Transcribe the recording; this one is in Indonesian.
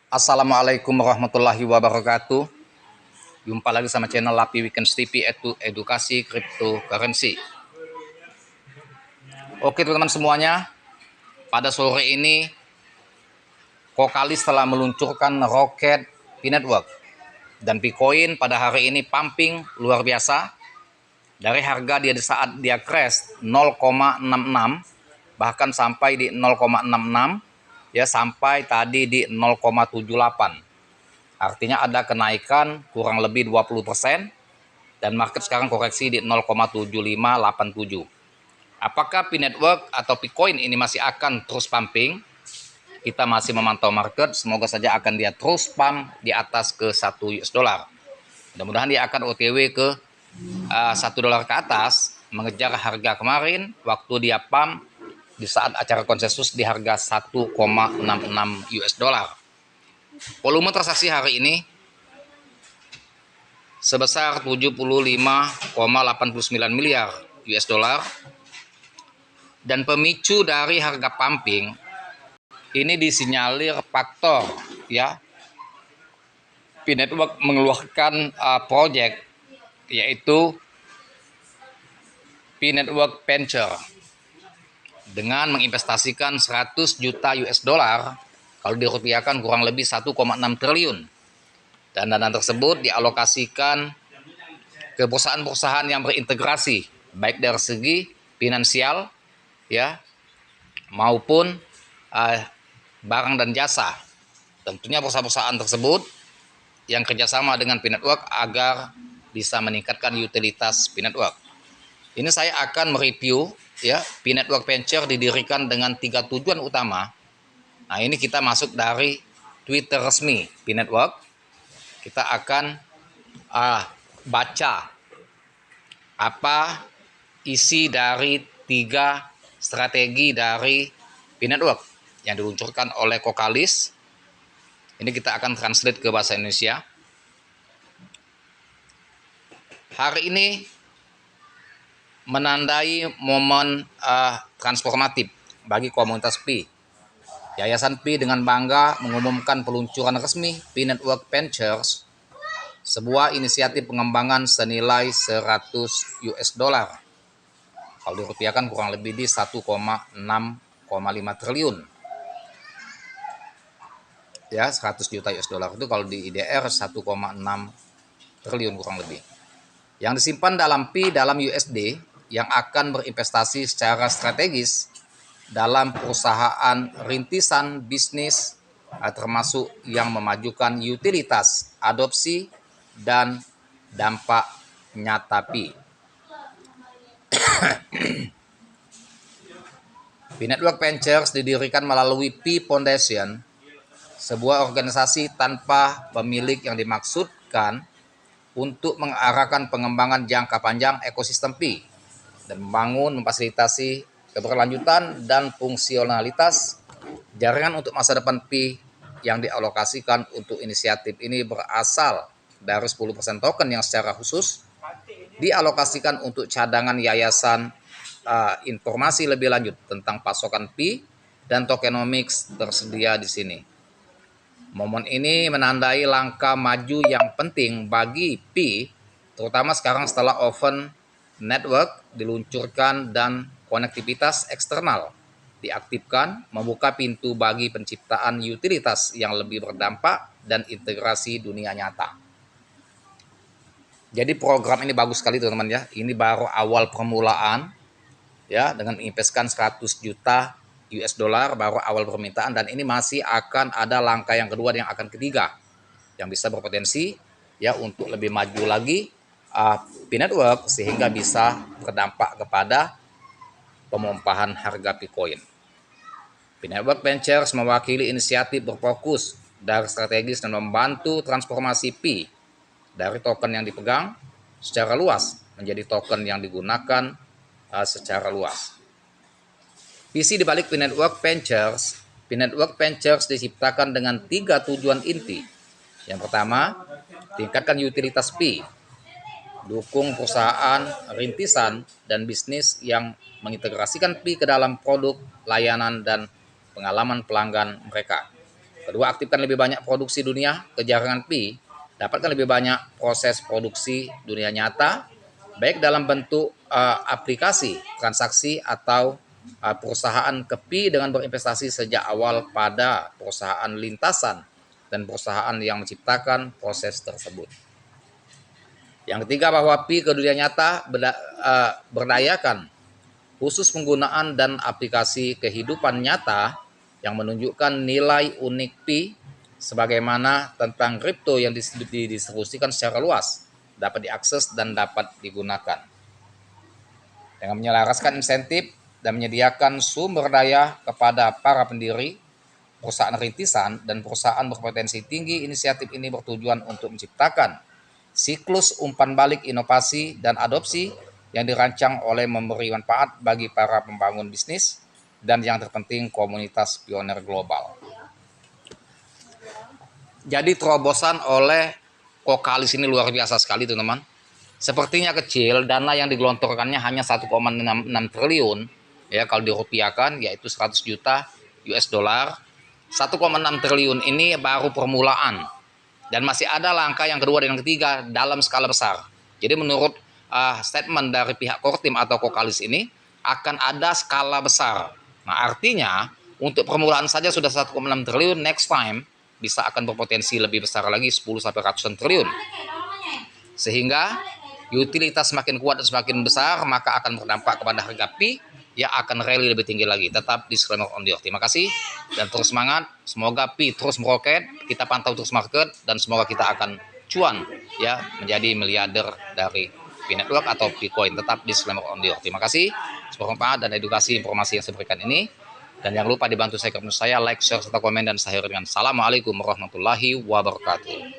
Assalamualaikum warahmatullahi wabarakatuh. Jumpa lagi sama channel Lapi Weekends TV edukasi cryptocurrency. Oke teman-teman semuanya, pada sore ini Kokalis telah meluncurkan Rocket Pi Network dan Bitcoin pada hari ini pumping luar biasa. Dari harga dia di saat dia crash 0,66 bahkan sampai di 0,66 ya, sampai tadi di 0,78. Artinya ada kenaikan kurang lebih 20% dan market sekarang koreksi di 0,7587. Apakah Pi Network atau Bitcoin ini masih akan terus pumping? Kita masih memantau market, semoga saja akan dia terus pump di atas ke 1 US dollar. Mudah-mudahan dia akan OTW ke 1 dolar ke atas, mengejar harga kemarin waktu dia pump di saat acara konsensus di harga 1,66 US dollar. Volume transaksi hari ini sebesar 75,89 miliar US dollar, dan pemicu dari harga pumping ini disinyalir faktor ya, Pi Network mengeluarkan project yaitu Pi Network Venture dengan menginvestasikan 100 juta US dollar, kalau dirupiahkan kurang lebih 1,6 triliun. Dan dana tersebut dialokasikan ke perusahaan-perusahaan yang berintegrasi baik dari segi finansial ya maupun barang dan jasa. Tentunya perusahaan-perusahaan tersebut yang kerjasama dengan Pi Network agar bisa meningkatkan utilitas Pi Network. Ini saya akan mereview ya, Pi Network Venture didirikan dengan 3 tujuan utama. Nah, ini kita masuk dari Twitter resmi Pi Network. Kita akan baca apa isi dari 3 strategi dari Pi Network yang diluncurkan oleh Kokalis. Ini kita akan translate ke bahasa Indonesia. Hari ini menandai momen transformatif bagi komunitas Pi. Yayasan Pi dengan bangga mengumumkan peluncuran resmi Pi Network Ventures, sebuah inisiatif pengembangan senilai 100 US dollar. Kalau dirupiahkan kurang lebih di 1,6,5 triliun. Ya, 100 juta US dollar itu kalau di IDR 1,6 triliun kurang lebih. Yang disimpan dalam Pi dalam USD yang akan berinvestasi secara strategis dalam perusahaan rintisan bisnis, termasuk yang memajukan utilitas, adopsi, dan dampak nyata Pi. Pi Network Ventures didirikan melalui Pi Foundation, sebuah organisasi tanpa pemilik yang dimaksudkan untuk mengarahkan pengembangan jangka panjang ekosistem Pi dan memfasilitasi keberlanjutan dan fungsionalitas jaringan untuk masa depan Pi. Yang dialokasikan untuk inisiatif ini berasal dari 10% token yang secara khusus dialokasikan untuk cadangan yayasan. Informasi lebih lanjut tentang pasokan Pi dan tokenomics tersedia di sini. Momen ini menandai langkah maju yang penting bagi Pi, terutama sekarang setelah Open Network diluncurkan dan konektivitas eksternal diaktifkan, membuka pintu bagi penciptaan utilitas yang lebih berdampak dan integrasi dunia nyata. Jadi program ini bagus sekali teman-teman ya. Ini baru awal permulaan ya, dengan menginvestasikan 100 juta US dollar baru awal permintaan, dan ini masih akan ada langkah yang kedua dan yang akan ketiga yang bisa berpotensi ya untuk lebih maju lagi Pi Network sehingga bisa berdampak kepada pemompahan harga Bitcoin. Pi Network Ventures mewakili inisiatif berfokus dari strategis dan membantu transformasi Pi dari token yang dipegang secara luas menjadi token yang digunakan secara luas. Visi dibalik Pi Network Ventures diciptakan dengan 3 tujuan inti. Yang pertama, tingkatkan utilitas Pi, dukung perusahaan rintisan dan bisnis yang mengintegrasikan Pi ke dalam produk, layanan, dan pengalaman pelanggan mereka. Kedua, aktifkan lebih banyak produksi dunia kejaringan Pi. Dapatkan lebih banyak proses produksi dunia nyata, baik dalam bentuk aplikasi, transaksi, atau perusahaan ke Pi dengan berinvestasi sejak awal pada perusahaan lintasan dan perusahaan yang menciptakan proses tersebut. Yang ketiga, bahwa Pi ke dunia nyata berdayakan khusus penggunaan dan aplikasi kehidupan nyata yang menunjukkan nilai unik Pi sebagaimana tentang kripto yang didistribusikan secara luas, dapat diakses dan dapat digunakan. Dengan menyelaraskan insentif dan menyediakan sumber daya kepada para pendiri, perusahaan rintisan, dan perusahaan berpotensi tinggi, inisiatif ini bertujuan untuk menciptakan siklus umpan balik inovasi dan adopsi yang dirancang oleh memberi manfaat bagi para pembangun bisnis dan yang terpenting komunitas pioner global. Jadi terobosan oleh Kokalis ini luar biasa sekali teman-teman. Sepertinya kecil, dana yang digelontorkannya hanya 1,6 triliun ya kalau dirupiahkan, yaitu 100 juta US dollar. 1,6 triliun ini baru permulaan dan masih ada langkah yang kedua dan yang ketiga dalam skala besar. Jadi menurut statement dari pihak Kortim atau Kokalis ini akan ada skala besar. Nah, artinya untuk permulaan saja sudah 1,6 triliun, next time bisa akan berpotensi lebih besar lagi 10 sampai ratusan triliun. Sehingga utilitas semakin kuat dan semakin besar, maka akan berdampak kepada harga Pi yang akan rally lebih tinggi lagi. Tetap disclaimer on the earth. Terima kasih dan terus semangat. Semoga Pi terus meroket, kita pantau terus market dan semoga kita akan cuan ya menjadi miliarder dari Pi Network atau Bitcoin. Tetap disclaimer on the earth. Terima kasih. Semoga bermanfaat dan edukasi informasi yang saya berikan ini. Dan jangan lupa dibantu saya, like, share, serta komen dan saya dengan Assalamualaikum warahmatullahi wabarakatuh.